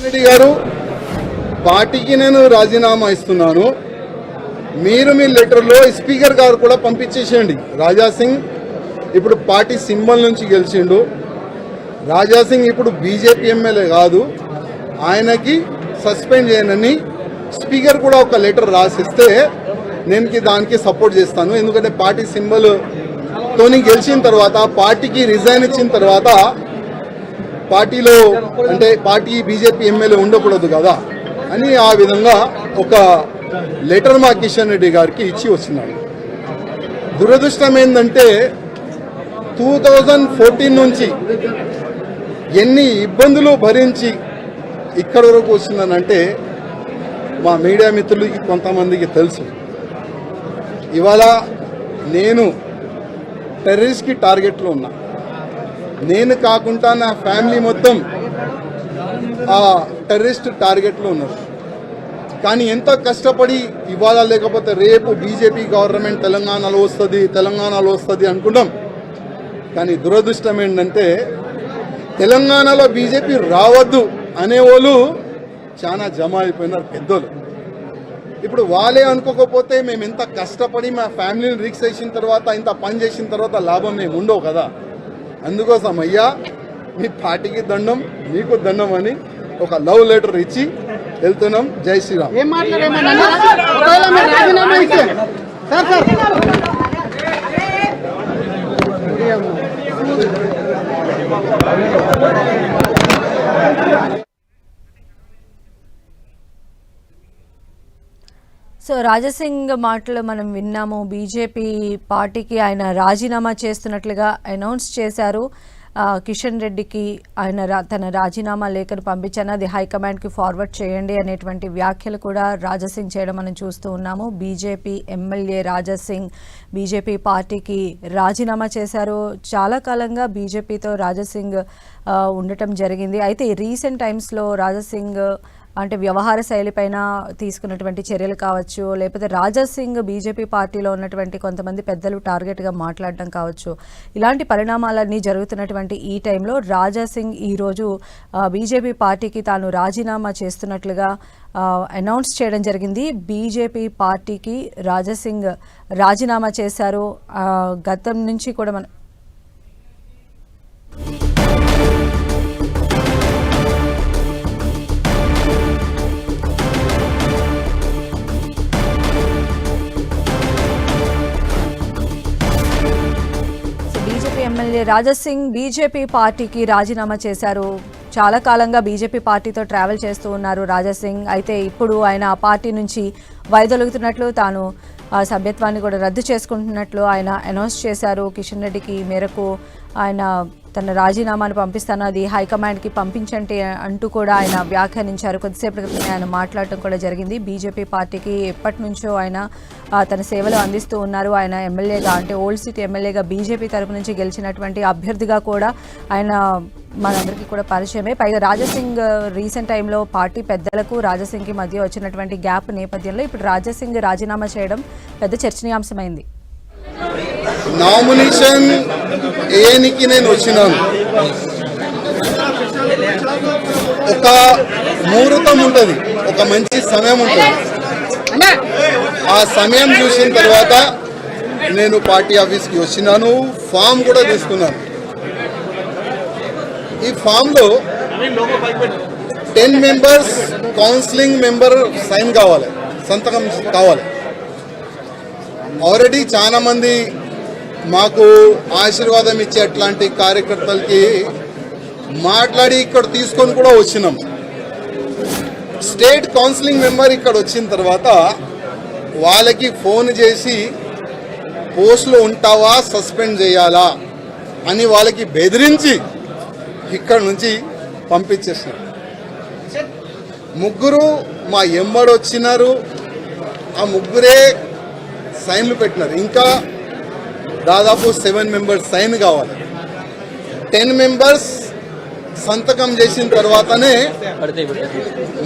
రెడ్డి గారు, పార్టీకి నేను రాజీనామా ఇస్తున్నాను. మీరు మీ లెటర్లో స్పీకర్ గారు కూడా పంపించేసేయండి. రాజా సింగ్ ఇప్పుడు పార్టీ సింబల్ నుంచి గెలిచిండు. రాజా సింగ్ ఇప్పుడు బీజేపీ ఎమ్మెల్యే కాదు, ఆయనకి సస్పెండ్ చేయనని స్పీకర్ కూడా ఒక లెటర్ రాసిస్తే నేను దానికి సపోర్ట్ చేస్తాను. ఎందుకంటే పార్టీ సింబల్ తోని గెలిచిన తర్వాత, పార్టీకి రిజైన్ ఇచ్చిన తర్వాత పార్టీలో అంటే పార్టీ బీజేపీ ఎమ్మెల్యే ఉండకూడదు కదా అని ఆ విధంగా ఒక లెటర్ మా కిషన్ రెడ్డి గారికి ఇచ్చి వచ్చినాడు. దురదృష్టం ఏంటంటే 2014 నుంచి ఎన్ని ఇబ్బందులు భరించి ఇక్కడి వరకు వచ్చిందనంటే మా మీడియా మిత్రులకి కొంతమందికి తెలుసు. ఇవాళ నేను టెర్రరిస్ట్కి టార్గెట్లో ఉన్నా. నేను కాకుండా నా ఫ్యామిలీ మొత్తం ఆ టెర్రరిస్ట్ టార్గెట్లో ఉన్నారు. కానీ ఎంత కష్టపడి ఇవాళ లేకపోతే రేపు బీజేపీ గవర్నమెంట్ తెలంగాణలో వస్తుంది అనుకున్నాం. కానీ దురదృష్టం ఏంటంటే తెలంగాణలో బీజేపీ రావద్దు అనేవాళ్ళు చాలా జమ అయిపోయినారు పెద్దోళ్ళు. ఇప్పుడు వాళ్ళే అనుకోకపోతే మేము ఎంత కష్టపడి మా ఫ్యామిలీని రిక్స్ చేసిన తర్వాత, ఇంత పని చేసిన తర్వాత లాభం మేము ఉండవు కదా. అందుకోసం అయ్యా మీ పార్టీకి దండం, మీకు దండం అని ఒక లవ్ లెటర్ ఇచ్చి వెళ్తున్నాం. జై శ్రీరామ్. సో రాజాసింగ్ మాటలు మనం విన్నాము. బీజేపీ పార్టీకి ఆయన రాజీనామా చేస్తున్నట్లుగా అనౌన్స్ చేశారు. కిషన్ రెడ్డికి ఆయన తన రాజీనామా లేఖను పంపించాను, అది హైకమాండ్కి ఫార్వర్డ్ చేయండి అనేటువంటి వ్యాఖ్యలు కూడా రాజాసింగ్ చేయడం మనం చూస్తూ ఉన్నాము. బీజేపీ ఎమ్మెల్యే రాజాసింగ్ బీజేపీ పార్టీకి రాజీనామా చేశారు. చాలా కాలంగా బీజేపీతో రాజాసింగ్ ఉండటం జరిగింది. అయితే రీసెంట్ టైమ్స్లో రాజాసింగ్ అంటే వ్యవహార శైలిపైన తీసుకున్నటువంటి చర్యలు కావచ్చు, లేకపోతే రాజాసింగ్ బీజేపీ పార్టీలో ఉన్నటువంటి కొంతమంది పెద్దలు టార్గెట్గా మాట్లాడడం కావచ్చు, ఇలాంటి పరిణామాలన్నీ జరుగుతున్నటువంటి ఈ టైంలో రాజాసింగ్ ఈరోజు బీజేపీ పార్టీకి తాను రాజీనామా చేస్తున్నట్లుగా అనౌన్స్ చేయడం జరిగింది. బీజేపీ పార్టీకి రాజాసింగ్ రాజీనామా చేశారు. గతం నుంచి కూడా మన ఎమ్మెల్యే రాజాసింగ్ బీజేపీ పార్టీకి రాజీనామా చేశారు. చాలా కాలంగా బీజేపీ పార్టీతో ట్రావెల్ చేస్తూ ఉన్నారు రాజాసింగ్. అయితే ఇప్పుడు ఆయన ఆ పార్టీ నుంచి వైదొలుగుతున్నట్లు, తాను సభ్యత్వాన్ని కూడా రద్దు చేసుకుంటున్నట్లు ఆయన అనౌన్స్ చేశారు. కిషన్ రెడ్డికి మేరకు ఆయన తన రాజీనామాను పంపిస్తాను, అది హైకమాండ్కి పంపించండి అంటూ కూడా ఆయన వ్యాఖ్యానించారు. కొద్దిసేపటి క్రితం ఆయన మాట్లాడటం కూడా జరిగింది. బీజేపీ పార్టీకి ఎప్పటి నుంచో ఆయన తన సేవలు అందిస్తూ ఉన్నారు. ఆయన ఎమ్మెల్యేగా అంటే ఓల్డ్ సిటీ ఎమ్మెల్యేగా బీజేపీ తరపు నుంచి గెలిచినటువంటి అభ్యర్థిగా కూడా ఆయన మనందరికీ కూడా పరిచయమే. పైగా రాజాసింగ్ రీసెంట్ టైంలో పార్టీ పెద్దలకు రాజాసింగ్కి మధ్య వచ్చినటువంటి గ్యాప్ నేపథ్యంలో ఇప్పుడు రాజాసింగ్ రాజీనామా చేయడం పెద్ద చర్చనీయాంశమైంది. నామినేషన్ ఏనికి నేను వచ్చినాను. ఒక ముహూర్తం ఉంటుంది, ఒక మంచి సమయం ఉంటుంది. ఆ సమయం చూసిన తర్వాత నేను పార్టీ ఆఫీస్కి వచ్చినాను. ఫామ్ కూడా తీసుకున్నాను. ఈ ఫామ్లో 10 మెంబర్స్ కౌన్సిలింగ్ మెంబర్ సైన్ కావాలి, సంతకం కావాలి. ఆల్రెడీ చాలా మంది మాకు ఆశీర్వాదం ఇచ్చే అట్లాంటి కార్యకర్తలకి మాట్లాడి ఇక్కడ తీసుకొని కూడా వచ్చినాం. స్టేట్ కౌన్సిలింగ్ మెంబర్ ఇక్కడ వచ్చిన తర్వాత వాళ్ళకి ఫోన్ చేసి పోస్ట్లో ఉంటావా, సస్పెండ్ చేయాలా అని వాళ్ళకి బెదిరించి ఇక్కడ నుంచి పంపించేసినారు. ముగ్గురు మా ఎంబడి వచ్చినారు. ఆ ముగ్గురే సైన్లు పెట్టినారు. ఇంకా దాదాపు 7 మెంబర్స్ సైన్ కావాలి. 10 మెంబర్స్ సంతకం చేసిన తర్వాతనే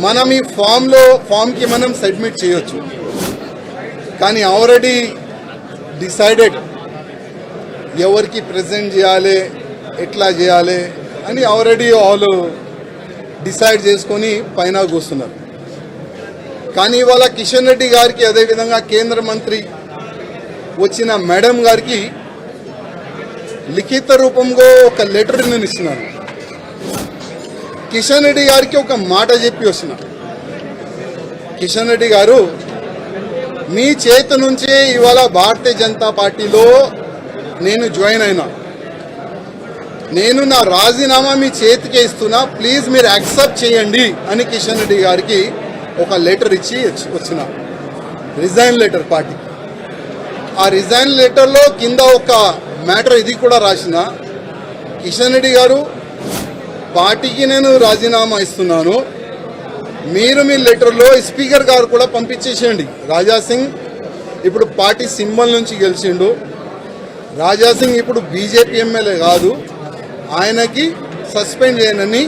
మనం ఈ ఫామ్కి మనం సబ్మిట్ చేయొచ్చు. కానీ ఆల్రెడీ డిసైడెడ్ ఎవరికి ప్రెజెంట్ చేయాలి, ఎట్లా చేయాలి అని ఆల్రెడీ ఆల్ డిసైడ్ చేసుకొని పైన కూస్తున్నారు. కానీ ఇవాళ కిషన్ రెడ్డి గారికి, అదేవిధంగా కేంద్ర మంత్రి వచ్చిన మేడం గారికి లిఖిత రూపంలో ఒక లెటర్ నేను ఇస్తున్నాను. కిషన్ రెడ్డి గారికి ఒక మాట చెప్పి వస్తున్నా. కిషన్ రెడ్డి గారు, మీ చేతి నుంచే ఇవాళ భారతీయ జనతా పార్టీలో నేను జాయిన్ అయినా. నేను నా రాజీనామా మీ చేతికే ఇస్తున్నా, ప్లీజ్ మీరు యాక్సెప్ట్ చేయండి అని కిషన్ రెడ్డి గారికి ఒక లెటర్ ఇచ్చి వచ్చిన, రిజైన్ లెటర్ పార్టీకి. ఆ రిజైన్ లెటర్లో కింద ఒక మ్యాటర్ ఇది కూడా రాసిన, కిషన్ రెడ్డి గారు, పార్టీకి నేను రాజీనామా ఇస్తున్నాను, మీరు మీ లెటర్లో స్పీకర్ గారు కూడా పంపించేసేయండి. రాజాసింగ్ ఇప్పుడు పార్టీ సింబల్ నుంచి గెలిచిండు. రాజాసింగ్ ఇప్పుడు బీజేపీ ఎమ్మెల్యే కాదు, ఆయనకి సస్పెండ్ చేయనని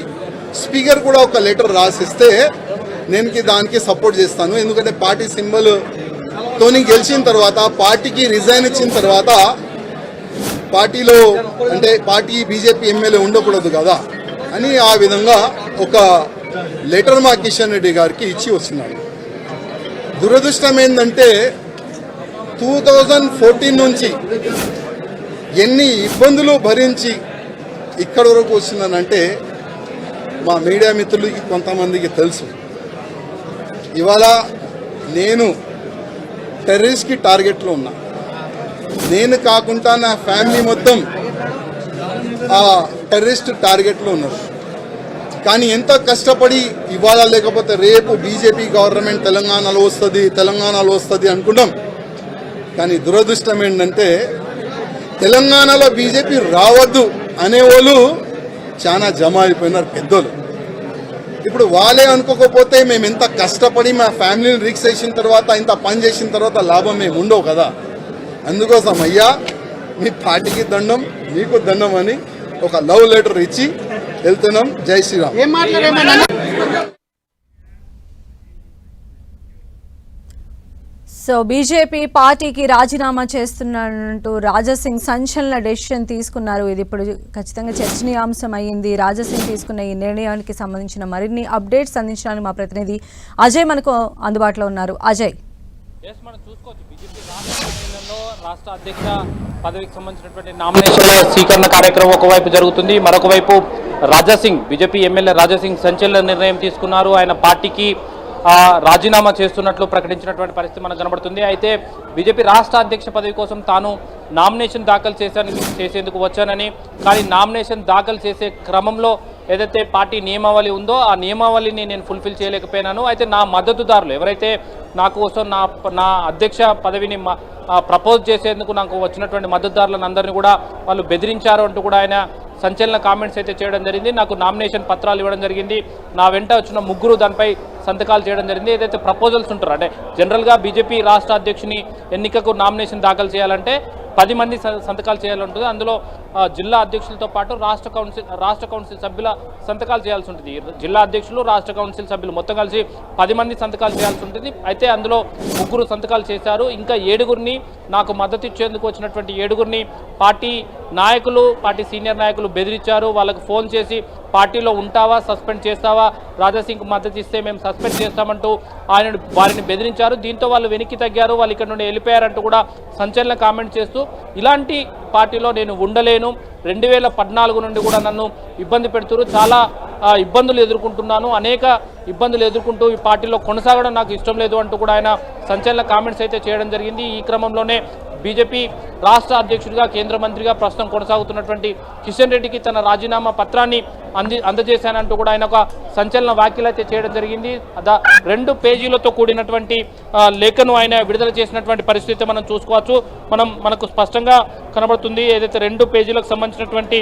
స్పీకర్ కూడా ఒక లెటర్ రాసిస్తే నేను దానికి సపోర్ట్ చేస్తాను. ఎందుకంటే పార్టీ సింబల్ తోని గెలిచిన తర్వాత, పార్టీకి రిజైన్ ఇచ్చిన తర్వాత పార్టీలో అంటే పార్టీ బీజేపీ ఎమ్మెల్యే ఉండకూడదు కదా అని ఆ విధంగా ఒక లెటర్ మా కిషన్ రెడ్డి గారికి ఇచ్చి వచ్చినాడు. దురదృష్టం ఏంటంటే 2014 నుంచి ఎన్ని ఇబ్బందులు భరించి ఇక్కడి వరకు వచ్చిందనంటే మా మీడియా మిత్రులకి కొంతమందికి తెలుసు. ఇవాళ నేను టెర్రరిస్ట్కి టార్గెట్లో ఉన్నా. నేను కాకుండా నా ఫ్యామిలీ మొత్తం ఆ టెర్రరిస్ట్ టార్గెట్లో ఉన్నారు. కానీ ఎంత కష్టపడి ఇవాళ లేకపోతే రేపు బీజేపీ గవర్నమెంట్ తెలంగాణలో వస్తుంది అనుకుంటాం. కానీ దురదృష్టం ఏంటంటే తెలంగాణలో బీజేపీ రావద్దు అనేవాళ్ళు చాలా జమ అయిపోయినారు పెద్దోళ్ళు. ఇప్పుడు వాళ్ళే అనుకోకపోతే మేము ఎంత కష్టపడి మా ఫ్యామిలీని రిక్స్ చేసిన తర్వాత, ఇంత పని చేసిన తర్వాత లాభం మేము ఉండవు కదా. అందుకోసం అయ్యా, మీ పార్టీకి దండం, మీకు దండం అని ఒక లవ్ లెటర్ ఇచ్చి వెళ్తున్నాం. జై శ్రీరామ్. సో బీజేపీ పార్టీకి రాజీనామా చేస్తున్నానంటూ రాజాసింగ్ సంచలన డెసిషన్ తీసుకున్నారు. ఇది ఇప్పుడు ఖచ్చితంగా చర్చనీయాంశం అయ్యింది. రాజాసింగ్ తీసుకున్న ఈ నిర్ణయానికి సంబంధించిన మరిన్ని అప్డేట్స్ అందించడానికి మా ప్రతినిధి అజయ్ మనకు అందుబాటులో ఉన్నారు. అజయ్, మనం చూసుకోవచ్చు, బీజేపీ రాష్ట్ర అధ్యక్ష పదవికి సంబంధించినటువంటి నామినేషన్ల స్వీకరణ కార్యక్రమం ఒకవైపు జరుగుతుంది. మరొక వైపు రాజాసింగ్, బీజేపీ ఎమ్మెల్యే రాజాసింగ్ సంచలన నిర్ణయం తీసుకున్నారు. ఆయన పార్టీకి రాజీనామా చేస్తున్నట్లు ప్రకటించినటువంటి పరిస్థితి మనకు కనబడుతుంది. అయితే బీజేపీ రాష్ట్ర అధ్యక్ష పదవి కోసం తాను నామినేషన్ దాఖలు చేసేందుకు వచ్చానని, కానీ నామినేషన్ దాఖలు చేసే క్రమంలో ఏదైతే పార్టీ నియమావళి ఉందో ఆ నియమావళిని నేను ఫుల్ఫిల్ చేయలేకపోయినాను. అయితే నా మద్దతుదారులు ఎవరైతే నా కోసం నా అధ్యక్ష పదవిని ప్రపోజ్ చేసేందుకు నాకు వచ్చినటువంటి మద్దతుదారులను అందరినీ కూడా వాళ్ళు బెదిరించారు అంటూ కూడా ఆయన సంచలన కామెంట్స్ అయితే చేయడం జరిగింది. నాకు నామినేషన్ పత్రాలు ఇవ్వడం జరిగింది, నా వెంట వచ్చిన ముగ్గురు దానిపై సంతకాలు చేయడం జరిగింది. ఏదైతే ప్రపోజల్స్ ఉంటారో, అంటే జనరల్గా బీజేపీ రాష్ట్ర అధ్యక్షుని ఎన్నికకు నామినేషన్ దాఖలు చేయాలంటే 10 మంది సంతకాలు చేయాలి ఉంటుంది. అందులో జిల్లా అధ్యక్షులతో పాటు రాష్ట్ర కౌన్సిల్ సభ్యుల సంతకాలు చేయాల్సి ఉంటుంది. జిల్లా అధ్యక్షులు, రాష్ట్ర కౌన్సిల్ సభ్యులు మొత్తం కలిసి 10 మంది సంతకాలు చేయాల్సి ఉంటుంది. అయితే అందులో 3 సంతకాలు చేశారు. ఇంకా 7గురిని, నాకు మద్దతు ఇచ్చేందుకు వచ్చినటువంటి 7గురిని పార్టీ సీనియర్ నాయకులు బెదిరించారు. వాళ్ళకు ఫోన్ చేసి పార్టీలో ఉంటావా, సస్పెండ్ చేస్తావా, రాజాసింగ్కు మద్దతు ఇస్తే మేము సస్పెండ్ చేస్తామంటూ వారిని బెదిరించారు. దీంతో వాళ్ళు వెనక్కి తగ్గారు, వాళ్ళు ఇక్కడ నుండి వెళ్ళిపోయారంటూ కూడా సంచలన కామెంట్ చేస్తూ, ఇలాంటి పార్టీలో నేను ఉండలేను, 2014 నుండి కూడా నన్ను ఇబ్బంది పెడుతున్నారు, చాలా ఇబ్బందులు ఎదుర్కొంటున్నాను, అనేక ఇబ్బందులు ఎదుర్కొంటూ ఈ పార్టీలో కొనసాగడం నాకు ఇష్టం లేదు అంటూ కూడా ఆయన సంచలన కామెంట్స్ అయితే చేయడం జరిగింది. ఈ క్రమంలోనే బీజేపీ రాష్ట్ర అధ్యక్షుడిగా, కేంద్ర మంత్రిగా ప్రస్తుతం కొనసాగుతున్నటువంటి కిషన్ రెడ్డికి తన రాజీనామా పత్రాన్ని అందజేశానంటూ కూడా ఆయన ఒక సంచలన వ్యాఖ్యలు అయితే చేయడం జరిగింది. 2 పేజీలతో కూడినటువంటి లేఖను ఆయన విడుదల చేసినటువంటి పరిస్థితి మనం చూసుకోవచ్చు. మనకు స్పష్టంగా కనబడుతుంది. ఏదైతే 2 పేజీలకు సంబంధించినటువంటి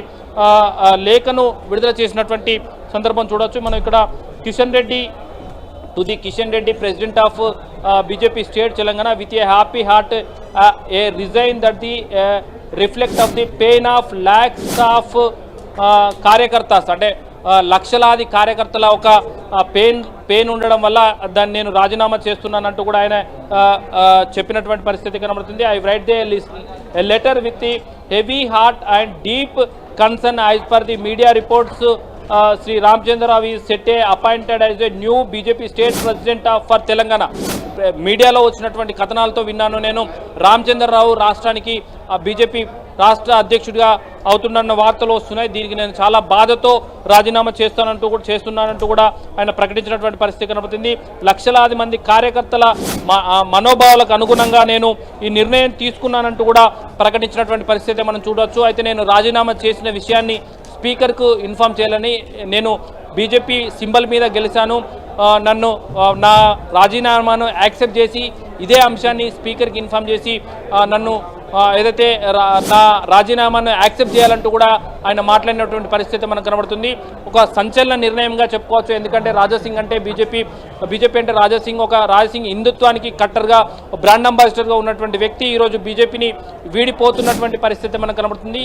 లేఖను విడుదల చేసినటువంటి సందర్భం చూడవచ్చు. మనం ఇక్కడ Kishan Reddy, to the Kishan Reddy, President of BJP State Telangana, with a happy heart, a resign that the reflect of the pain of lakhs of కార్యకర్తాస్, అంటే లక్షలాది కార్యకర్తల ఒక పెయిన్ ఉండడం వల్ల దాన్ని నేను రాజీనామా చేస్తున్నానంటూ కూడా ఆయన చెప్పినటువంటి పరిస్థితి కనబడుతుంది. I right they letter with the heavy heart and deep concern as per the media reports Sri Ramchandra Rao is appointed as a new BJP state president for Telangana. మీడియాలో వచ్చినటువంటి కథనాలతో విన్నాను నేను. రామచంద్రరావు రాష్ట్రానికి బీజేపీ రాష్ట్ర అధ్యక్షుడిగా అవుతున్న వార్తలు వస్తున్నాయి. దీనికి నేను చాలా బాధతో రాజీనామా చేస్తున్నానంటూ కూడా ఆయన ప్రకటించినటువంటి పరిస్థితి కనబడుతుంది. లక్షలాది మంది కార్యకర్తల మనోభావాలకు అనుగుణంగా నేను ఈ నిర్ణయం తీసుకున్నానంటూ కూడా ప్రకటించినటువంటి పరిస్థితి మనం చూడవచ్చు. అయితే నేను రాజీనామా చేసిన విషయాన్ని స్పీకర్కు ఇన్ఫామ్ చేయాలని, నేను బీజేపీ సింబల్ మీద గెలిచాను, నన్ను నా రాజీనామాను యాక్సెప్ట్ చేసి ఇదే అంశాన్ని స్పీకర్కి ఇన్ఫామ్ చేసి నన్ను ఏదైతే నా రాజీనామాను యాక్సెప్ట్ చేయాలంటూ కూడా ఆయన మాట్లాడినటువంటి పరిస్థితి మనకు కనబడుతుంది. ఒక సంచలన నిర్ణయంగా చెప్పుకోవచ్చు. ఎందుకంటే రాజాసింగ్ అంటే బీజేపీ అంటే రాజాసింగ్ హిందుత్వానికి కట్టర్గా బ్రాండ్ అంబాసిడర్గా ఉన్నటువంటి వ్యక్తి ఈరోజు బీజేపీని వీడిపోతున్నటువంటి పరిస్థితి మనకు కనబడుతుంది.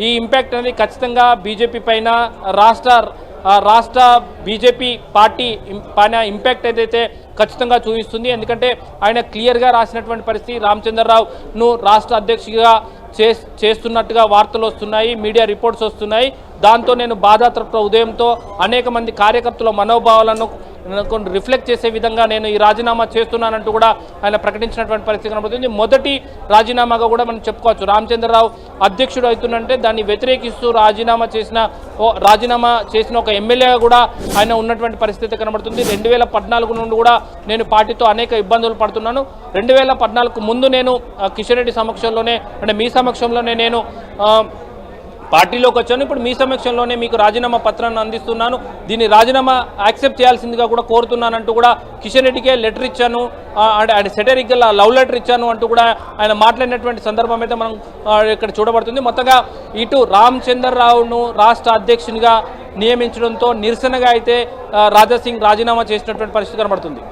ఈ ఇంపాక్ట్ అనేది ఖచ్చితంగా బీజేపీ పైన రాష్ట్ర బీజేపీ పార్టీ పైన ఇంపాక్ట్ ఏదైతే ఖచ్చితంగా చూపిస్తుంది. ఎందుకంటే ఆయన క్లియర్గా రాసినటువంటి పరిస్థితి, రామచంద్రరావును రాష్ట్ర అధ్యక్షుడిగా చేస్తున్నట్టుగా వార్తలు వస్తున్నాయి, మీడియా రిపోర్ట్స్ వస్తున్నాయి. దాంతో నేను బాధాతృప్త ఉదయంతో అనేక మంది కార్యకర్తల మనోభావాలను రిఫ్లెక్ట్ చేసే విధంగా నేను ఈ రాజీనామా చేస్తున్నానంటూ కూడా ఆయన ప్రకటించినటువంటి పరిస్థితి కనబడుతుంది. మొదటి రాజీనామాగా కూడా మనం చెప్పుకోవచ్చు. రామచంద్రరావు అధ్యక్షుడు అవుతుందంటే దాన్ని వ్యతిరేకిస్తూ రాజీనామా చేసిన ఒక ఎమ్మెల్యేగా కూడా ఆయన ఉన్నటువంటి పరిస్థితి కనబడుతుంది. 2014 నుండి కూడా నేను పార్టీతో అనేక ఇబ్బందులు పడుతున్నాను. 2014 ముందు నేను కిషన్ రెడ్డి సమక్షంలోనే, అంటే మీ సమక్షంలోనే నేను పార్టీలోకి వచ్చాను. ఇప్పుడు మీ సమక్షంలోనే మీకు రాజీనామా పత్రాన్ని అందిస్తున్నాను. దీన్ని రాజీనామా యాక్సెప్ట్ చేయాల్సిందిగా కూడా కోరుతున్నానంటూ కూడా కిషన్ రెడ్డికే లెటర్ ఇచ్చాను, ఆయన సెటరికల్ లవ్ లెటర్ ఇచ్చాను అంటూ కూడా ఆయన మాట్లాడినటువంటి సందర్భం అయితే మనం ఇక్కడ చూడబడుతుంది. మొత్తంగా ఇటు రామచంద్రరావును రాష్ట్ర అధ్యక్షునిగా నియమించడంతో నిరసనగా అయితే రాజాసింగ్ రాజీనామా చేసినటువంటి పరిస్థితి కనబడుతుంది.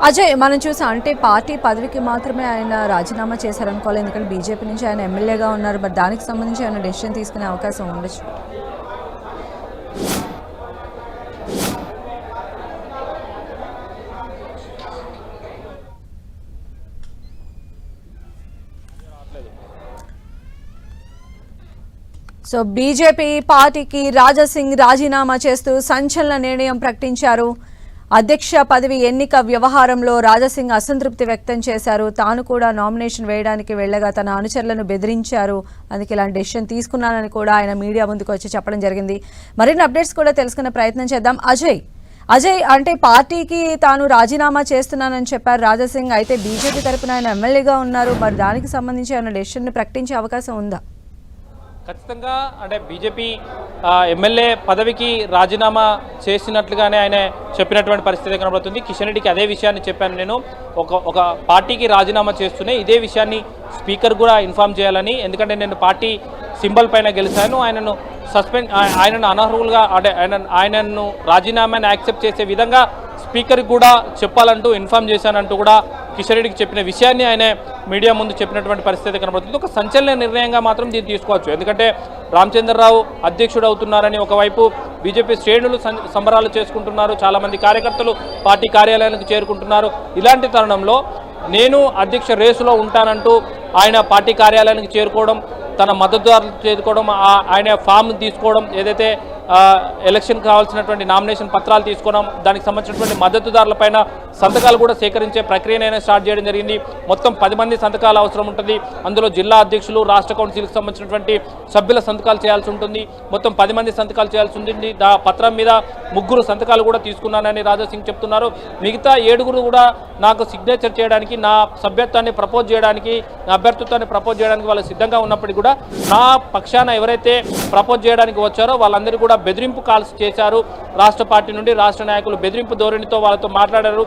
అజయ్, మనం చూసాం అంటే పార్టీ పదవికి మాత్రమే ఆయన రాజీనామా చేశారనుకోవాలి. ఎందుకంటే బీజేపీ నుంచి ఆయన ఎమ్మెల్యేగా ఉన్నారు. బట్ దానికి సంబంధించి ఆయన డెసిషన్ తీసుకునే అవకాశం ఉండొచ్చు. సో బీజేపీ పార్టీకి రాజాసింగ్ రాజీనామా చేస్తూ సంచలన నిర్ణయం ప్రకటించారు. అధ్యక్ష పదవి ఎన్నిక వ్యవహారంలో రాజాసింగ్ అసంతృప్తి వ్యక్తం చేశారు. తాను కూడా నామినేషన్ వేయడానికి వెళ్ళగా తన అనుచరులను బెదిరించారు, అందుకే ఇలాంటి డెసిషన్ తీసుకున్నానని కూడా ఆయన మీడియా ముందుకు వచ్చి చెప్పడం జరిగింది. మరిన్ని అప్డేట్స్ కూడా తెలుసుకునే ప్రయత్నం చేద్దాం. అజయ్ అంటే పార్టీకి తాను రాజీనామా చేస్తున్నానని చెప్పారు రాజాసింగ్. అయితే బీజేపీ తరపున ఆయన ఎమ్మెల్యేగా ఉన్నారు. మరి దానికి సంబంధించి ఆయన డెసిషన్ ప్రకటించే అవకాశం ఉందా? ఖచ్చితంగా అంటే బీజేపీ ఎమ్మెల్యే పదవికి రాజీనామా చేసినట్లుగానే ఆయన చెప్పినటువంటి పరిస్థితి కనబడుతుంది. కిషన్ రెడ్డికి అదే విషయాన్ని చెప్పాను నేను, ఒక పార్టీకి రాజీనామా చేస్తూనే ఇదే విషయాన్ని స్పీకర్ కూడా ఇన్ఫామ్ చేయాలని. ఎందుకంటే నేను పార్టీ సింబల్ పైన గెలిచాను, ఆయనను అనర్హులుగా అంటే ఆయనను రాజీనామాని యాక్సెప్ట్ చేసే విధంగా స్పీకర్కి కూడా చెప్పాలంటూ ఇన్ఫామ్ చేశానంటూ కూడా కిషన్ రెడ్డికి చెప్పిన విషయాన్ని ఆయన మీడియా ముందు చెప్పినటువంటి పరిస్థితి కనబడుతుంది. ఒక సంచలన నిర్ణయంగా మాత్రం దీన్ని తీసుకోవచ్చు. ఎందుకంటే రామచంద్రరావు అధ్యక్షుడు అవుతున్నారని ఒకవైపు బీజేపీ శ్రేణులు సంబరాలు చేసుకుంటున్నారు, చాలామంది కార్యకర్తలు పార్టీ కార్యాలయానికి చేరుకుంటున్నారు. ఇలాంటి తరుణంలో నేను అధ్యక్ష రేసులో ఉంటానంటూ ఆయన పార్టీ కార్యాలయానికి చేరుకోవడం, తన మద్దతుదారులు చేరుకోవడం, ఆయన ఫామ్ తీసుకోవడం, ఏదైతే ఎలక్షన్ కావాల్సినటువంటి నామినేషన్ పత్రాలు తీసుకోవడం, దానికి సంబంధించినటువంటి మద్దతుదారులపైన సంతకాలు కూడా సేకరించే ప్రక్రియనైనా స్టార్ట్ చేయడం జరిగింది. మొత్తం 10 మంది సంతకాలు అవసరం ఉంటుంది. అందులో జిల్లా అధ్యక్షులు, రాష్ట్ర కౌన్సిల్కి సంబంధించినటువంటి సభ్యుల సంతకాలు చేయాల్సి ఉంటుంది. మొత్తం 10 మంది సంతకాలు చేయాల్సి ఉంటుంది. ఆ పత్రం మీద 3 సంతకాలు కూడా తీసుకున్నానని రాజాసింగ్ చెప్తున్నారు. మిగతా 7 కూడా నాకు సిగ్నేచర్ చేయడానికి, నా సభ్యత్వాన్ని ప్రపోజ్ చేయడానికి, నా అభ్యర్థిత్వాన్ని ప్రపోజ్ చేయడానికి వాళ్ళు సిద్ధంగా ఉన్నప్పటికీ కూడా నా పక్షాన ఎవరైతే ప్రపోజ్ చేయడానికి వచ్చారో వాళ్ళందరూ కూడా బెదిరింపు కాల్స్ చేశారు. రాష్ట్ర పార్టీ నుండి రాష్ట్ర నాయకులు బెదిరింపు ధోరణితో వాళ్ళతో మాట్లాడారు.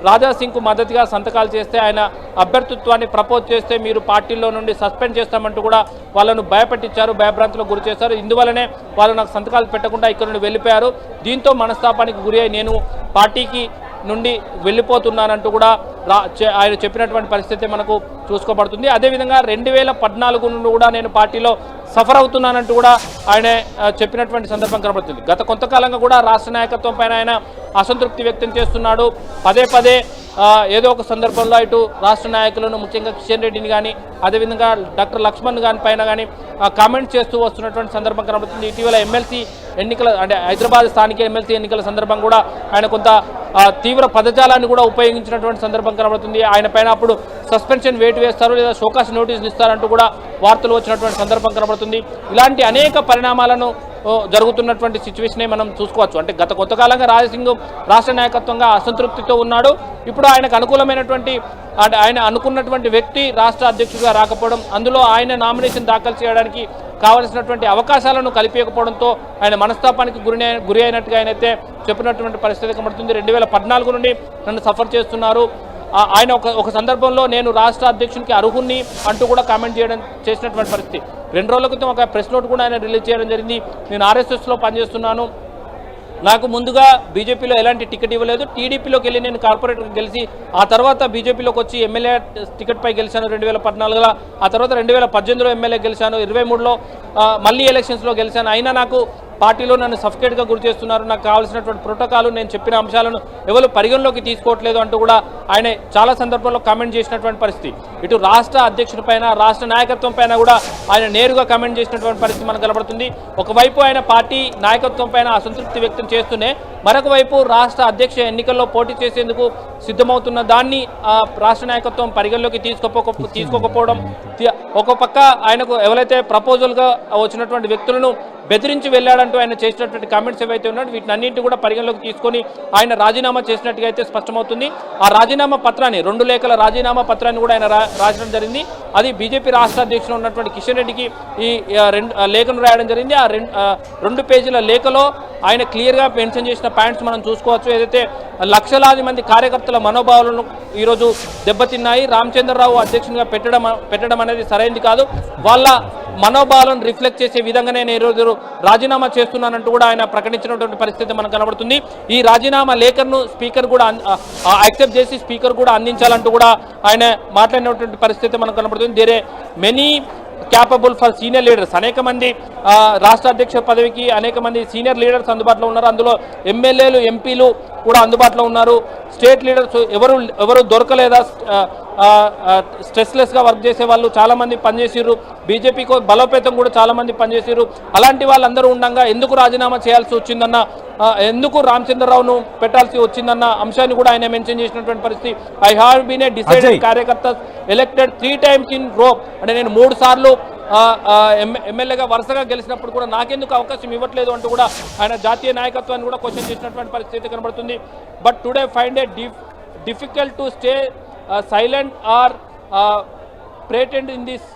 రాజాసింగ్కు మద్దతుగా సంతకాలు చేస్తే, ఆయన అభ్యర్థిత్వాన్ని ప్రపోజ్ చేస్తే మీరు పార్టీలో నుండి సస్పెండ్ చేస్తామంటూ కూడా వాళ్ళను భయపెట్టించారు, భయభ్రాంతులకు గురి చేశారు. ఇందువల్లనే వాళ్ళు నాకు సంతకాలు పెట్టకుండా ఇక్కడ నుండి వెళ్ళిపోయారు. దీంతో మనస్తాపానికి గురి అయి నేను పార్టీకి నుండి వెళ్ళిపోతున్నానంటూ కూడా ఆయన చెప్పినటువంటి పరిస్థితి మనకు చూసుకోబడుతుంది. అదేవిధంగా 2014 నుండి కూడా నేను పార్టీలో సఫర్ అవుతున్నానంటూ కూడా ఆయన చెప్పినటువంటి సందర్భం కనబడుతుంది. గత కొంతకాలంగా కూడా రాష్ట్ర నాయకత్వం పైన ఆయన అసంతృప్తి వ్యక్తం చేస్తున్నాడు. పదే ఏదో ఒక సందర్భంలో ఇటు రాష్ట్ర నాయకులను ముఖ్యంగా కిషన్ రెడ్డిని కానీ అదేవిధంగా డాక్టర్ లక్ష్మణ్ గారి పైన కానీ కామెంట్ చేస్తూ వస్తున్నటువంటి సందర్భం కనబడుతుంది. ఇటీవల ఎమ్మెల్సీ ఎన్నికల అంటే హైదరాబాద్ స్థానిక ఎమ్మెల్సీ ఎన్నికల సందర్భం కూడా ఆయన కొంత తీవ్ర పదజాలాన్ని కూడా ఉపయోగించినటువంటి సందర్భం కనబడుతుంది. ఆయన పైన అప్పుడు సస్పెన్షన్ వేటు వేస్తారు లేదా షోకాస్ నోటీసులు ఇస్తారంటూ కూడా వార్తలు వచ్చినటువంటి సందర్భం కనబడుతుంది. ఇలాంటి అనేక పరిణామాలను జరుగుతున్నటువంటి సిచ్యువేషనే మనం చూసుకోవచ్చు. అంటే గత కొంతకాలంగా రాజసింగ్ రాష్ట్ర నాయకత్వంగా అసంతృప్తితో ఉన్నాడు. ఇప్పుడు ఆయనకు అనుకూలమైనటువంటి అంటే ఆయన అనుకున్నటువంటి వ్యక్తి రాష్ట్ర అధ్యక్షుడిగా రాకపోవడం, అందులో ఆయన నామినేషన్ దాఖలు చేయడానికి కావలసినటువంటి అవకాశాలను కల్పించకపోవడంతో ఆయన మనస్తాపానికి గురి అయినట్టుగా ఆయనైతే చెప్పినటువంటి పరిస్థితి కనబడుతుంది. 2014 నుండి నన్ను సఫర్ చేస్తున్నారు. ఆయన ఒక సందర్భంలో నేను రాష్ట్ర అధ్యక్షునికి అర్హుణ్ణి అంటూ కూడా కామెంట్ చేసినటువంటి పరిస్థితి. 2 రోజుల క్రితం ఒక ప్రెస్ నోట్ కూడా ఆయన రిలీజ్ చేయడం జరిగింది. నేను RSSలో పనిచేస్తున్నాను, నాకు ముందుగా బీజేపీలో ఎలాంటి టికెట్ ఇవ్వలేదు, టీడీపీలోకి వెళ్ళి నేను కార్పొరేటర్కి గెలిచి ఆ తర్వాత బీజేపీలోకి వచ్చి ఎమ్మెల్యే టికెట్పై గెలిచాను 2014లో, ఆ తర్వాత 2018లో ఎమ్మెల్యే గెలిచాను, 23లో మళ్ళీ ఎలక్షన్స్లో గెలిచాను. అయినా నాకు పార్టీలో నన్ను సఫికేట్గా గురి చేస్తున్నారు, నాకు కావాల్సినటువంటి ప్రోటోకాల్ నేను చెప్పిన అంశాలను ఎవరు పరిగణలోకి తీసుకోవట్లేదు అంటూ కూడా ఆయన చాలా సందర్భాల్లో కామెంట్ చేసినటువంటి పరిస్థితి. ఇటు రాష్ట్ర అధ్యక్షుడి పైన రాష్ట్ర నాయకత్వం పైన కూడా ఆయన నేరుగా కామెంట్ చేసినటువంటి పరిస్థితి మనకు కనబడుతుంది. ఒకవైపు ఆయన పార్టీ నాయకత్వం పైన అసంతృప్తి వ్యక్తం చేస్తూనే మరొక వైపు రాష్ట్ర అధ్యక్ష ఎన్నికల్లో పోటీ చేసేందుకు సిద్ధమవుతున్న దాన్ని రాష్ట్ర నాయకత్వం పరిగణలోకి తీసుకోకపోవడం, ఒక పక్క ఆయనకు ఎవరైతే ప్రపోజల్గా వచ్చినటువంటి వ్యక్తులను బెదిరించి వెళ్ళాడంటూ ఆయన చేసినటువంటి కామెంట్స్ ఏవైతే ఉన్నాయో వీటినన్నింటినీ కూడా పరిగణలోకి తీసుకొని ఆయన రాజీనామా చేసినట్టుగా అయితే స్పష్టమవుతుంది. ఆ రాజీనామా పత్రాన్ని 2 లేఖల రాజీనామా పత్రాన్ని కూడా ఆయన రాయడం జరిగింది. అది బీజేపీ రాష్ట్ర అధ్యక్షుడు ఉన్నటువంటి కిషన్ రెడ్డికి ఈ లేఖను రాయడం జరిగింది. ఆ 2 పేజీల లేఖలో ఆయన క్లియర్గా మెన్షన్ చేసిన పాయింట్స్ మనం చూసుకోవచ్చు. ఏదైతే లక్షలాది మంది కార్యకర్తల మనోభావాలను ఈరోజు దెబ్బతిన్నాయి, రామచంద్రరావు అధ్యక్షునిగా పెట్టడం అనేది సరైనది కాదు, వాళ్ళ మనోభావాలను రిఫ్లెక్ట్ చేసే విధంగానే నేను ఈరోజు రాజీనామా చేస్తున్నానంటూ కూడా ఆయన ప్రకటించినటువంటి పరిస్థితి మనకు కనబడుతుంది. ఈ రాజీనామా లేఖను స్పీకర్ కూడా యాక్సెప్ట్ చేసి స్పీకర్ కూడా అందించాలంటూ కూడా ఆయన మాట్లాడినటువంటి పరిస్థితి మనకు కనబడుతుంది. There are many capable for senior leaders, అనేక మంది రాష్ట్ర అధ్యక్ష పదవికి అనేక మంది సీనియర్ లీడర్స్ అందుబాటులో ఉన్నారు. అందులో ఎమ్మెల్యేలు ఎంపీలు కూడా అందుబాటులో ఉన్నారు. స్టేట్ లీడర్స్ ఎవరు దొరకలేదా, స్ట్రెస్లెస్గా వర్క్ చేసే వాళ్ళు చాలామంది పనిచేసారు, బీజేపీకి బలోపేతం కూడా చాలామంది పనిచేసారు. అలాంటి వాళ్ళందరూ ఉండగా ఎందుకు రాజీనామా చేయాల్సి వచ్చిందన్న, ఎందుకు రామచంద్రరావును పెట్టాల్సి వచ్చిందన్న అంశాన్ని కూడా ఆయన మెన్షన్ చేసినటువంటి పరిస్థితి. I have been a decided కార్యకర్త ఎలక్టెడ్ 3 times ఇన్ రో, అంటే నేను 3 సార్లు ఎమ్మెల్యేగా వరుసగా గెలిచినప్పుడు కూడా నాకెందుకు అవకాశం ఇవ్వట్లేదు అంటూ కూడా ఆయన జాతీయ నాయకత్వాన్ని కూడా క్వశ్చన్ చేసినటువంటి పరిస్థితి కనబడుతుంది. But today find a difficult to stay silent or pretend in this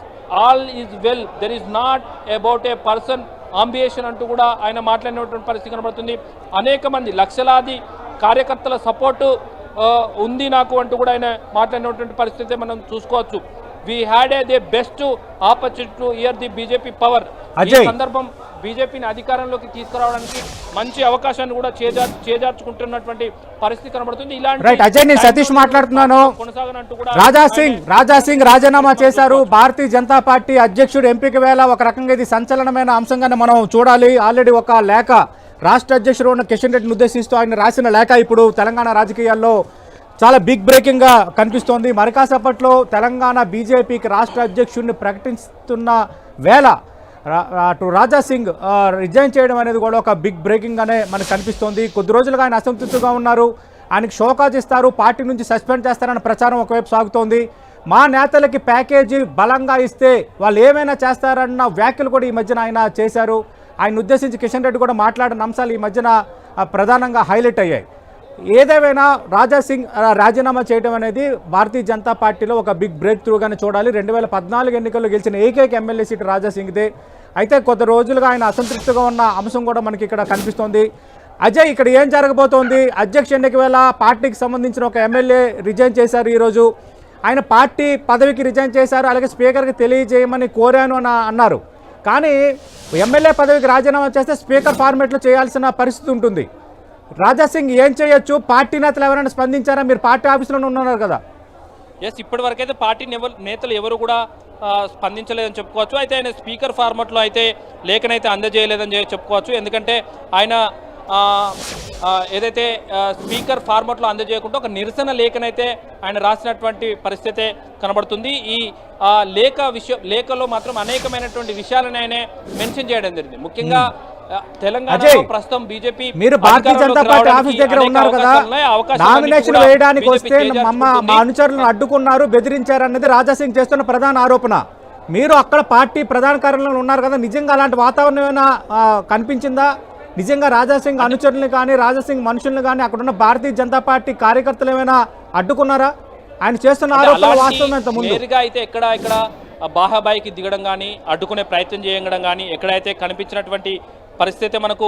all is well, there is not about a person ambition అంటూ కూడా ఆయన మాట్లాడినటువంటి పరిస్థితి కనబడుతుంది. అనేక మంది లక్షలాది కార్యకర్తల సపోర్టు ఉంది నాకు అంటూ కూడా ఆయన మాట్లాడినటువంటి పరిస్థితి మనం చూసుకోవచ్చు. We had the best opportunity to hear the BJP power. ఈ సందర్భం బీజేపీని అధికారంలోకి తీసుకురావడానికి మంచి అవకాశాన్ని కూడా చేజార్చుకుంటున్నటువంటి పరిస్థితి కనబడుతుంది. ఇలాంటి అజయ్, నేను సతీష్ మాట్లాడుతున్నాను. రాజా సింగ్ రాజీనామా చేశారు. భారతీయ జనతా పార్టీ అధ్యక్షుడు ఎంపిక వేళ ఒక రకంగా ఇది సంచలనమైన అంశంగానే మనం చూడాలి. ఆల్రెడీ ఒక లేఖ రాష్ట్ర అధ్యక్షుడు ఉన్న కిషన్ రెడ్డిని ఉద్దేశిస్తూ ఆయన రాసిన లేఖ ఇప్పుడు తెలంగాణ రాజకీయాల్లో చాలా బిగ్ బ్రేకింగ్గా కనిపిస్తోంది. మరి కాసేపట్లో తెలంగాణ బీజేపీకి రాష్ట్ర అధ్యక్షుడిని ప్రకటిస్తున్న వేళ అటు రాజా సింగ్ రిజైన్ చేయడం అనేది కూడా ఒక బిగ్ బ్రేకింగ్గానే మనకు కనిపిస్తోంది. కొద్ది రోజులుగా ఆయన అసంతృప్తిగా ఉన్నారు, ఆయనకు షోకాజ్ ఇస్తారు, పార్టీ నుంచి సస్పెండ్ చేస్తారన్న ప్రచారం ఒకవైపు సాగుతోంది. మా నేతలకి ప్యాకేజీ బలంగా ఇస్తే వాళ్ళు ఏమైనా చేస్తారన్న వ్యాఖ్యలు కూడా ఈ మధ్యన ఆయన చేశారు. ఆయన ఉద్దేశించి కిషన్ రెడ్డి కూడా మాట్లాడిన అంశాలు ఈ మధ్యన ప్రధానంగా హైలైట్ అయ్యాయి. ఏదేమైనా రాజా సింగ్ రాజీనామా చేయడం అనేది భారతీయ జనతా పార్టీలో ఒక బిగ్ బ్రేక్ త్రూగానే చూడాలి. 2014 ఎన్నికల్లో గెలిచిన ఏకైక ఎమ్మెల్యే సీటు రాజా సింగ్దే. అయితే కొద్ది రోజులుగా ఆయన అసంతృప్తిగా ఉన్న అంశం కూడా మనకి ఇక్కడ కనిపిస్తోంది. అజయ్, ఇక్కడ ఏం జరగబోతోంది? అధ్యక్ష ఎన్నిక వేళ పార్టీకి సంబంధించిన ఒక ఎమ్మెల్యే రిజైన్ చేశారు. ఈరోజు ఆయన పార్టీ పదవికి రిజైన్ చేశారు, అలాగే స్పీకర్కి తెలియజేయమని కోరాను అని అన్నారు. కానీ ఎమ్మెల్యే పదవికి రాజీనామా చేస్తే స్పీకర్ ఫార్మేట్లో చేయాల్సిన పరిస్థితి ఉంటుంది. రాజా సింగ్ ఏం చేయొచ్చు? పార్టీ నేతలు ఎవరైనా స్పందించారా? మీరు పార్టీ ఆఫీసులోనే ఉన్నారు కదా. ఎస్, ఇప్పటి వరకు అయితే పార్టీ నేతలు ఎవరు కూడా స్పందించలేదని చెప్పుకోవచ్చు. అయితే ఆయన స్పీకర్ ఫార్మాట్లో అయితే లేఖనైతే అందజేయలేదని చెప్పుకోవచ్చు. ఎందుకంటే ఆయన ఏదైతే స్పీకర్ ఫార్మాట్లో అందజేయకుండా ఒక నిరసన లేఖనైతే ఆయన రాసినటువంటి పరిస్థితే కనబడుతుంది. ఈ లేఖలో మాత్రం అనేకమైనటువంటి విషయాలను ఆయన మెన్షన్ చేయడం జరిగింది. ముఖ్యంగా తెలంగాణలో ప్రస్తుతం బీజేపీ మీరు భారతీయ జనతా పార్టీ ఆఫీస్ దగ్గర ఉన్నారు కదా, నామినేషన్ వేయడానికి వస్తే మా అనుచరులను అడ్డుకున్నారు, బెదిరించారన్నది రాజాసింగ్ చేస్తున్న ప్రధాన ఆరోపణ. మీరు అక్కడ పార్టీ ప్రధాన కార్యాలయంలో ఉన్నారు కదా, నిజంగా అలాంటి వాతావరణం ఏమైనా కనిపించిందా? నిజంగా రాజాసింగ్ అనుచరులను కానీ రాజాసింగ్ మనుషులను కానీ అక్కడున్న భారతీయ జనతా పార్టీ కార్యకర్తలు ఏమైనా అడ్డుకున్నారా? ఆయన చేస్తున్న ఆరోపణ వాస్తవం ఎంత ముందు నేరుగా అయితే ఇక్కడ బాహాబాయికి దిగడం కానీ అడ్డుకునే ప్రయత్నం చేయడం కానీ ఎక్కడైతే కనిపించినటువంటి పరిస్థితి మనకు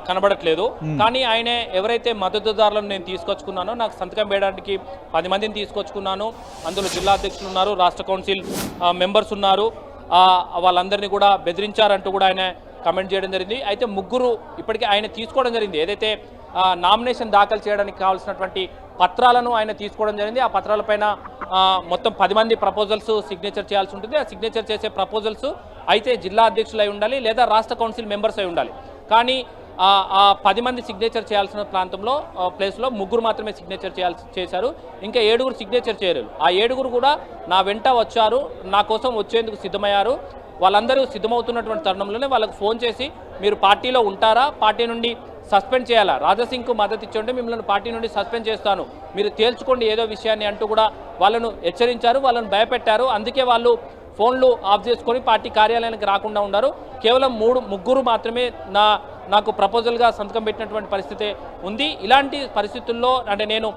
కనబడట్లేదు. కానీ ఆయన ఎవరైతే మద్దతుదారులను నేను తీసుకొచ్చుకున్నానో, నాకు సంతకం వేయడానికి 10 మందిని తీసుకొచ్చుకున్నాను. అందులో జిల్లా అధ్యక్షులు ఉన్నారు, రాష్ట్ర కౌన్సిల్ మెంబర్స్ ఉన్నారు. వాళ్ళందరినీ కూడా బెదిరించారంటూ కూడా ఆయన కమెంట్ చేయడం జరిగింది. అయితే 3 ఇప్పటికీ ఆయన తీసుకోవడం జరిగింది. ఏదైతే నామినేషన్ దాఖలు చేయడానికి కావాల్సినటువంటి పత్రాలను ఆయన తీసుకోవడం జరిగింది. ఆ పత్రాలపైన మొత్తం 10 మంది ప్రపోజల్స్ సిగ్నేచర్ చేయాల్సి ఉంటుంది. ఆ సిగ్నేచర్ చేసే ప్రపోజల్స్ అయితే జిల్లా అధ్యక్షులు అయి ఉండాలి లేదా రాష్ట్ర కౌన్సిల్ మెంబర్స్ అయి ఉండాలి. కానీ ఆ 10 మంది సిగ్నేచర్ చేయాల్సిన ప్లేస్లో 3 మాత్రమే సిగ్నేచర్ చేశారు. ఇంకా 7 సిగ్నేచర్ చేయలేదు. ఆ 7 కూడా నా వెంట వచ్చారు, నా కోసం వచ్చేందుకు సిద్ధమయ్యారు. వాళ్ళందరూ సిద్ధమవుతున్నటువంటి తరుణంలోనే వాళ్ళకు ఫోన్ చేసి మీరు పార్టీలో ఉంటారా, పార్టీ నుండి సస్పెండ్ చేయాలా, రాజాసింగ్కు మద్దతు ఇచ్చుంటే మిమ్మల్ని పార్టీ నుండి సస్పెండ్ చేస్తాను, మీరు తేల్చుకోండి ఏదో విషయాన్ని అంటూ కూడా వాళ్ళను హెచ్చరించారు, వాళ్ళను భయపెట్టారు. అందుకే వాళ్ళు ఫోన్లు ఆఫ్ చేసుకొని పార్టీ కార్యాలయానికి రాకుండా ఉన్నారు. కేవలం 3 మాత్రమే నాకు ప్రపోజల్గా సంతకం పెట్టినటువంటి పరిస్థితి ఉంది. ఇలాంటి పరిస్థితుల్లో అంటే నేను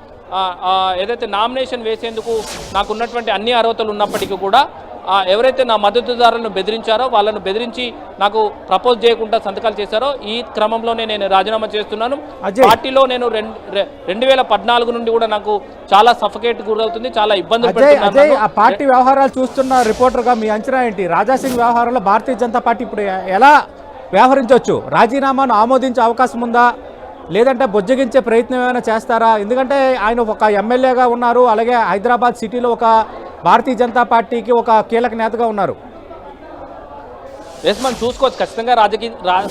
ఏదైతే నామినేషన్ వేసేందుకు నాకున్నటువంటి అన్ని అర్హతలు ఉన్నప్పటికీ కూడా ఎవరైతే నా మద్దతుదారులను బెదిరించారో వాళ్ళను బెదిరించి నాకు ప్రపోజ్ చేయకుండా సంతకాలు చేశారో ఈ క్రమంలోనే నేను రాజీనామా చేస్తున్నాను. పార్టీలో నేను 2014 నుండి కూడా నాకు చాలా సఫకేట్ గురవుతుంది, చాలా ఇబ్బందులు పడుతున్నాను. ఆ పార్టీ వ్యవహారాలు చూస్తున్న రిపోర్టర్గా మీ అంచనా ఏంటి? రాజాసింగ్ వ్యవహారంలో భారతీయ జనతా పార్టీ ఇప్పుడు ఎలా వ్యవహరించవచ్చు? రాజీనామాను ఆమోదించే అవకాశం ఉందా, లేదంటే బుజ్జగించే ప్రయత్నం ఏమైనా చేస్తారా? ఎందుకంటే ఆయన ఒక ఎమ్మెల్యేగా ఉన్నారు, అలాగే హైదరాబాద్ సిటీలో ఒక భారతీయ జనతా పార్టీకి ఒక కీలక నేతగా ఉన్నారు. మనం చూసుకోవచ్చు. ఖచ్చితంగా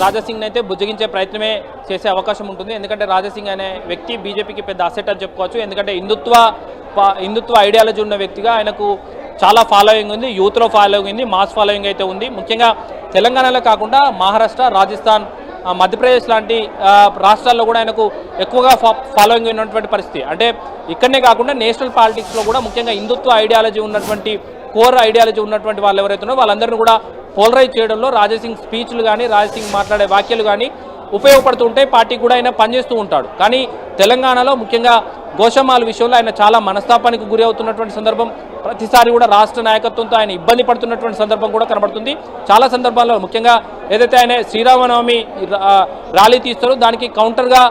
రాజాసింగ్ అయితే బుజ్జగించే ప్రయత్నమే చేసే అవకాశం ఉంటుంది. ఎందుకంటే రాజాసింగ్ అనే వ్యక్తి బీజేపీకి పెద్ద అసెట్ అని చెప్పుకోవచ్చు. ఎందుకంటే హిందుత్వ ఐడియాలజీ ఉన్న వ్యక్తిగా ఆయనకు చాలా ఫాలోయింగ్ ఉంది, యూత్లో ఫాలోయింగ్ ఉంది, మాస్ ఫాలోయింగ్ అయితే ఉంది. ముఖ్యంగా తెలంగాణలో కాకుండా మహారాష్ట్ర, రాజస్థాన్, మధ్యప్రదేశ్ లాంటి రాష్ట్రాల్లో కూడా ఆయనకు ఎక్కువగా ఫాలోయింగ్ ఉన్నటువంటి పరిస్థితి. అంటే ఇక్కడనే కాకుండా నేషనల్ పాలిటిక్స్లో కూడా ముఖ్యంగా హిందుత్వ ఐడియాలజీ ఉన్నటువంటి కోర్ ఐడియాలజీ ఉన్నటువంటి వాళ్ళు ఎవరైతే ఉన్నారో వాళ్ళందరినీ కూడా పోలరైజ్ చేయడంలో రాజాసింగ్ స్పీచ్లు కానీ రాజాసింగ్ మాట్లాడే వాక్యాలు కానీ ఉపయోగపడుతూ ఉంటాయి. పార్టీకి కూడా ఆయన పనిచేస్తూ ఉంటాడు. కానీ తెలంగాణలో ముఖ్యంగా గోషమాల విషయంలో ఆయన చాలా మనస్తాపానికి గురి అవుతున్నటువంటి సందర్భం, ప్రతిసారి కూడా రాష్ట్ర నాయకత్వంతో ఆయన ఇబ్బంది పడుతున్నటువంటి సందర్భం కూడా కనబడుతుంది. చాలా సందర్భాల్లో ముఖ్యంగా ఏదైతే ఆయన శ్రీరామనవమి ర్యాలీ తీస్తారో దానికి కౌంటర్గా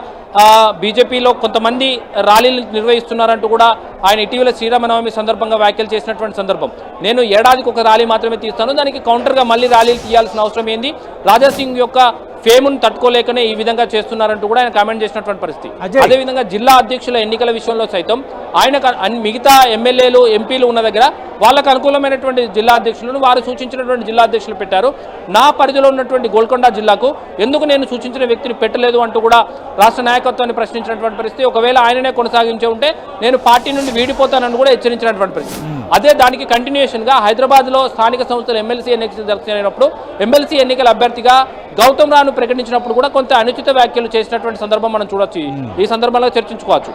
బీజేపీలో కొంతమంది ర్యాలీలు నిర్వహిస్తున్నారంటూ కూడా ఆయన ఇటీవల శ్రీరామనవమి సందర్భంగా వ్యాఖ్యలు చేసినటువంటి సందర్భం. నేను ఏడాదికి ఒక ర్యాలీ మాత్రమే తీస్తాను, దానికి కౌంటర్గా మళ్ళీ ర్యాలీలు తీయాల్సిన అవసరం ఏంది, రాజాసింగ్ యొక్క ఫేమును తట్టుకోలేకనే ఈ విధంగా చేస్తున్నారంటూ కూడా ఆయన కామెంట్ చేసినటువంటి పరిస్థితి. అదేవిధంగా జిల్లా అధ్యక్షుల ఎన్నికల విషయంలో సైతం ఆయన మిగతా ఎమ్మెల్యేలు ఎంపీలు ఉన్న దగ్గర వాళ్ళకు అనుకూలమైనటువంటి జిల్లా అధ్యక్షులను వారు సూచించినటువంటి జిల్లా అధ్యక్షులు పెట్టారు. నా పరిధిలో ఉన్నటువంటి గోల్కొండ జిల్లాకు ఎందుకు నేను సూచించిన వ్యక్తిని పెట్టలేదు అంటూ కూడా రాష్ట్ర నాయకత్వాన్ని ప్రశ్నించినటువంటి పరిస్థితి. ఒకవేళ ఆయననే కొనసాగించే ఉంటే నేను పార్టీ నుండి వీడిపోతానని కూడా హెచ్చరించినటువంటి పరిస్థితి. అదే దానికి కంటిన్యూషన్గా హైదరాబాద్లో స్థానిక సంస్థలు ఎమ్మెల్సీ ఎన్నికలు జరిగినప్పుడు ఎమ్మెల్సీ ఎన్నికల అభ్యర్థిగా గౌతమ్ రావును ప్రకటించినప్పుడు కూడా కొంత అనుచిత వ్యాఖ్యలు చేసినటువంటి సందర్భం మనం చూడొచ్చు. ఈ సందర్భంలో చర్చించుకోవచ్చు.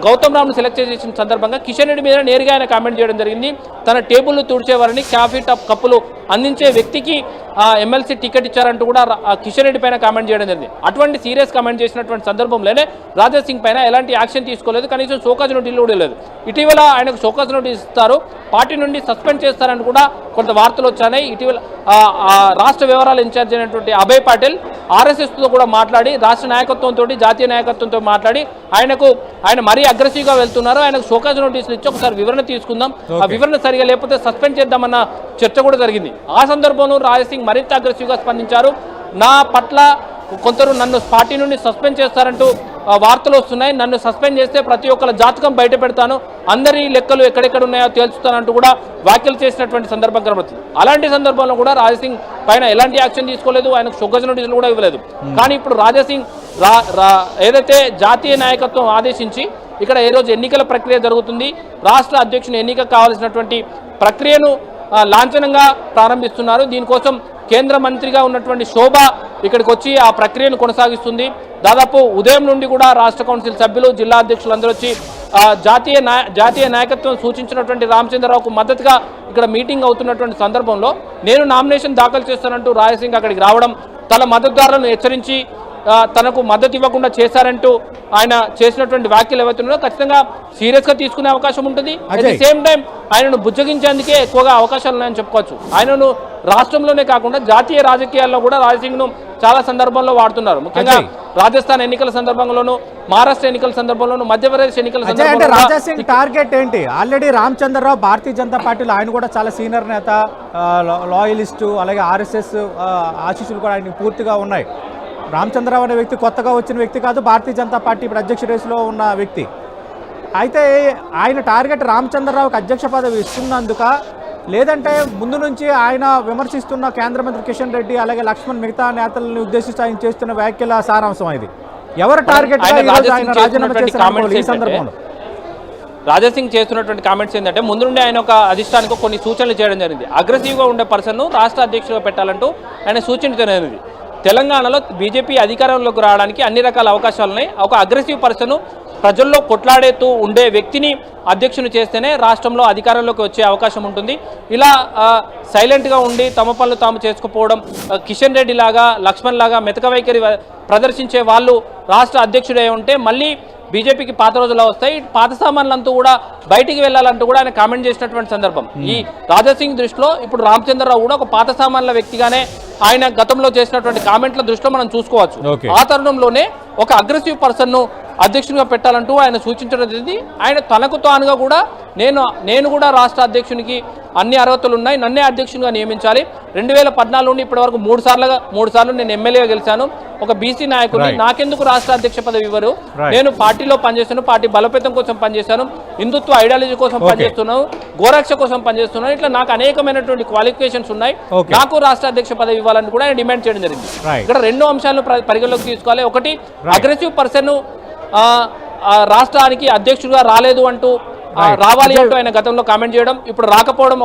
గౌతమ్ రావును సెలెక్ట్ చేసిన సందర్భంగా కిషన్ రెడ్డి మీద నేరుగా ఆయన కామెంట్ చేయడం జరిగింది. తన టేబుల్ను తుడిచేవారిని కాఫీ కప్పులు అందించే వ్యక్తికి ఎమ్మెల్సీ టికెట్ ఇచ్చారంటూ కూడా కిషన్ రెడ్డి పైన కామెంట్ చేయడం జరిగింది. అటువంటి సీరియస్ కామెంట్ చేసినటువంటి సందర్భంలోనే రాజాసింగ్ పైన ఎలాంటి యాక్షన్ తీసుకోలేదు, కనీసం షోకాజ్ నోటీసులు కూడా లేదు. ఇటీవల ఆయనకు షోకాజ్ నోటీస్ ఇస్తారు, పార్టీ నుండి సస్పెండ్ చేస్తారని కూడా కొంత వార్తలు వచ్చాయి. ఇటీవల రాష్ట్ర వ్యవహారాల ఇన్ఛార్జ్ అయినటువంటి అభయ్ పాటిల్ ఆర్ఎస్ఎస్తో కూడా మాట్లాడి రాష్ట్ర నాయకత్వంతో జాతీయ నాయకత్వంతో మాట్లాడి ఆయన మరీ అగ్రెసివ్గా వెళ్తున్నారు, ఆయనకు షోకాజ్ నోటీసులు ఇచ్చి ఒకసారి వివరణ తీసుకుందాం, ఆ వివరణ సరిగా లేకపోతే సస్పెండ్ చేద్దామన్న చర్చ కూడా జరిగింది. ఆ సందర్భంలో రాజాసింగ్ మరింత అగ్రెసివ్గా స్పందించారు. నా పట్ల కొందరు నన్ను పార్టీ నుండి సస్పెండ్ చేస్తారంటూ వార్తలు వస్తున్నాయి, నన్ను సస్పెండ్ చేస్తే ప్రతి ఒక్కరి జాతకం బయట పెడతాను, అందరి లెక్కలు ఎక్కడెక్కడ ఉన్నాయో తేల్చుతానంటూ కూడా వ్యాఖ్యలు చేసినటువంటి సందర్భం కనబడుతుంది. అలాంటి సందర్భంలో కూడా రాజాసింగ్ పైన ఎలాంటి యాక్షన్ తీసుకోలేదు, ఆయనకు షోకాజ్ నోటీసులు కూడా ఇవ్వలేదు. కానీ ఇప్పుడు రాజాసింగ్ ఏదైతే జాతీయ నాయకత్వం ఆదేశించి ఇక్కడ ఏ రోజు ఎన్నికల ప్రక్రియ జరుగుతుంది, రాష్ట్ర అధ్యక్షుని ఎన్నిక కావాల్సినటువంటి ప్రక్రియను లాంఛనంగా ప్రారంభిస్తున్నారు. దీనికోసం కేంద్ర మంత్రిగా ఉన్నటువంటి శోభ ఇక్కడికి వచ్చి ఆ ప్రక్రియను కొనసాగిస్తుంది. దాదాపు ఉదయం నుండి కూడా రాష్ట్ర కౌన్సిల్ సభ్యులు, జిల్లా అధ్యక్షులు అందరూ వచ్చి జాతీయ నాయకత్వం సూచించినటువంటి రామచంద్రరావుకు మద్దతుగా ఇక్కడ మీటింగ్ అవుతున్నటువంటి సందర్భంలో నేను నామినేషన్ దాఖలు చేస్తానంటూ రాయసింగ్ అక్కడికి రావడం, తన మద్దతుదారులను హెచ్చరించి తనకు మద్దతు ఇవ్వకుండా చేశారంటూ ఆయన చేసినటువంటి వ్యాఖ్యలు ఏవైతున్నాయో ఖచ్చితంగా సీరియస్గా తీసుకునే అవకాశం ఉంటుంది. అట్ ది సేమ్ టైం ఆయనను బుజ్జగించేందుకే ఎక్కువగా అవకాశాలు ఉన్నాయని చెప్పుకోవచ్చు. ఆయనను రాష్ట్రంలోనే కాకుండా జాతీయ రాజకీయాల్లో కూడా రాజసింగ్ను చాలా సందర్భంలో వాడుతున్నారు. ముఖ్యంగా రాజస్థాన్ ఎన్నికల సందర్భంలోను, మహారాష్ట్ర ఎన్నికల సందర్భంలోను, మధ్యప్రదేశ్ ఎన్నికల సందర్భంలో రాజాసింగ్ టార్గెట్ ఏంటి? ఆల్రెడీ రామచంద్రరావు భారతీయ జనతా పార్టీలో ఆయన కూడా చాలా సీనియర్ నేత, లాయలిస్టు, అలాగే ఆర్ఎస్ఎస్ ఆశీస్సులు కూడా ఆయనకి పూర్తిగా ఉన్నాయి. రామచంద్రరావు అనే వ్యక్తి కొత్తగా వచ్చిన వ్యక్తి కాదు, భారతీయ జనతా పార్టీ ఇప్పుడు అధ్యక్ష రేసులో ఉన్న వ్యక్తి. అయితే ఆయన టార్గెట్ రామచంద్రరావుకి అధ్యక్ష పదవి ఇస్తున్నందుక, లేదంటే ముందు నుంచి ఆయన విమర్శిస్తున్న కేంద్ర మంత్రి కిషన్ రెడ్డి అలాగే లక్ష్మణ్ మిగతా నేతలను ఉద్దేశించి ఆయన చేస్తున్న వ్యాఖ్యల సారాంశం ఇది? ఎవరు టార్గెట్ ఈ సందర్భంలో? రాజాసింగ్ చేస్తున్నటువంటి కామెంట్స్ ఏంటంటే ముందు నుండి ఆయన ఒక అధిష్టానికి కొన్ని సూచనలు చేయడం జరిగింది. అగ్రెసివ్గా ఉండే పర్సన్ను రాష్ట్ర అధ్యక్షుడిగా పెట్టాలంటూ ఆయన సూచించడం జరిగింది. తెలంగాణలో బీజేపీ అధికారంలోకి రావడానికి అన్ని రకాల అవకాశాలు ఉన్నాయి. ఒక అగ్రెసివ్ పర్సన్ ప్రజల్లో కొట్లాడేతూ ఉండే వ్యక్తిని అధ్యక్షుని చేస్తేనే రాష్ట్రంలో అధికారంలోకి వచ్చే అవకాశం ఉంటుంది. ఇలా సైలెంట్గా ఉండి తమ పనులు తాము చేసుకుపోవడం, కిషన్ రెడ్డి లాగా, లక్ష్మణ్ లాగా మెతక వైఖరి ప్రదర్శించే వాళ్ళు రాష్ట్ర అధ్యక్షుడే ఉంటే మళ్ళీ బీజేపీకి పాత రోజుల్లో వస్తాయి, పాత సామాన్లంతా కూడా బయటికి వెళ్ళాలంటూ కూడా ఆయన కామెంట్ చేసినటువంటి సందర్భం. ఈ రాజాసింగ్ దృష్టిలో ఇప్పుడు రామచంద్రరావు కూడా ఒక పాత సామాన్ల వ్యక్తిగానే ఆయన గతంలో చేసినటువంటి కామెంట్ల దృష్టిలో మనం చూసుకోవచ్చు. ఆ తరుణంలోనే ఒక అగ్రెసివ్ పర్సన్ను అధ్యక్షునిగా పెట్టాలంటూ ఆయన సూచించడం జరిగింది. ఆయన తనకు తానుగా కూడా నేను కూడా రాష్ట్ర అధ్యక్షునికి అన్ని అర్హతలు ఉన్నాయి, నన్నే అధ్యక్షునిగా నియమించాలి. 2014 నుండి ఇప్పటి వరకు మూడు సార్లు నేను ఎమ్మెల్యేగా గెలిచాను, ఒక బీసీ నాయకుడిని, నాకెందుకు రాష్ట్ర అధ్యక్ష పదవి ఇవ్వరు? నేను పార్టీలో పనిచేస్తాను, పార్టీ బలోపేతం కోసం పనిచేశాను, హిందుత్వ ఐడియాలజీ కోసం పనిచేస్తున్నాను, గోరక్ష కోసం పనిచేస్తున్నాను, ఇట్లా నాకు అనేకమైనటువంటి క్వాలిఫికేషన్స్ ఉన్నాయి, నాకు రాష్ట్ర అధ్యక్ష పదవి ఇవ్వాలని కూడా ఆయన డిమాండ్ చేయడం జరిగింది. ఇక్కడ రెండు అంశాలను పరిగణలోకి తీసుకోవాలి. ఒకటి, అగ్రెసివ్ పర్సన్ రాష్ట్రానికి అధ్యక్షుడిగా రాలేదు అంటూ రావాలి అంటూ ఆయన గతంలో కామెంట్ చేయడం, ఇప్పుడు రాకపోవడం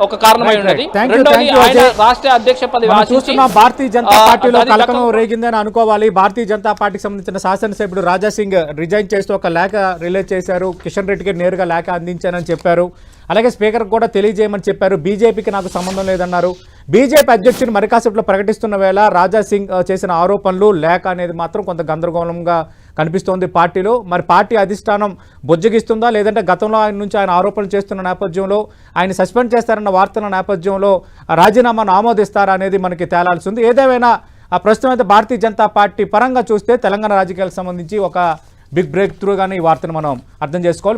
ఒక కారణమై ఉన్నది. రెండోది, ఆయన రాష్ట్ర అధ్యక్ష పదవి చూస్తున్న భారతీయ జనతా పార్టీలో కలకలం రేగిందని అనుకోవాలి. భారతీయ జనతా పార్టీకి సంబంధించిన శాసనసభ్యుడు రాజాసింగ్ రిజైన్ చేస్తూ ఒక లేఖ రిలీజ్ చేశారు. కిషన్ రెడ్డికి నేరుగా లేఖ అందించానని చెప్పారు. అలాగే స్పీకర్ కూడా తెలియజేయమని చెప్పారు. బీజేపీకి నాకు సంబంధం లేదన్నారు. బీజేపీ అధ్యక్షుని మరికాసేపులో ప్రకటిస్తున్న వేళ రాజాసింగ్ చేసిన ఆరోపణలు, లేఖ అనేది మాత్రం కొంత గందరగోళంగా కనిపిస్తోంది పార్టీలో. మరి పార్టీ అధిష్టానం బుజ్జగిస్తుందా, లేదంటే గతంలో ఆయన నుంచి ఆయన ఆరోపణలు చేస్తున్న నేపథ్యంలో ఆయన సస్పెండ్ చేస్తారన్న వార్తల నేపథ్యంలో రాజీనామాను ఆమోదిస్తారా అనేది మనకి తేలాల్సి ఉంది. ఏదేమైనా ప్రస్తుతం అయితే భారతీయ జనతా పార్టీ పరంగా చూస్తే తెలంగాణ రాజకీయాలకు సంబంధించి ఒక బిగ్ బ్రేక్ త్రూగానే ఈ వార్తను మనం అర్థం చేసుకోవాలి.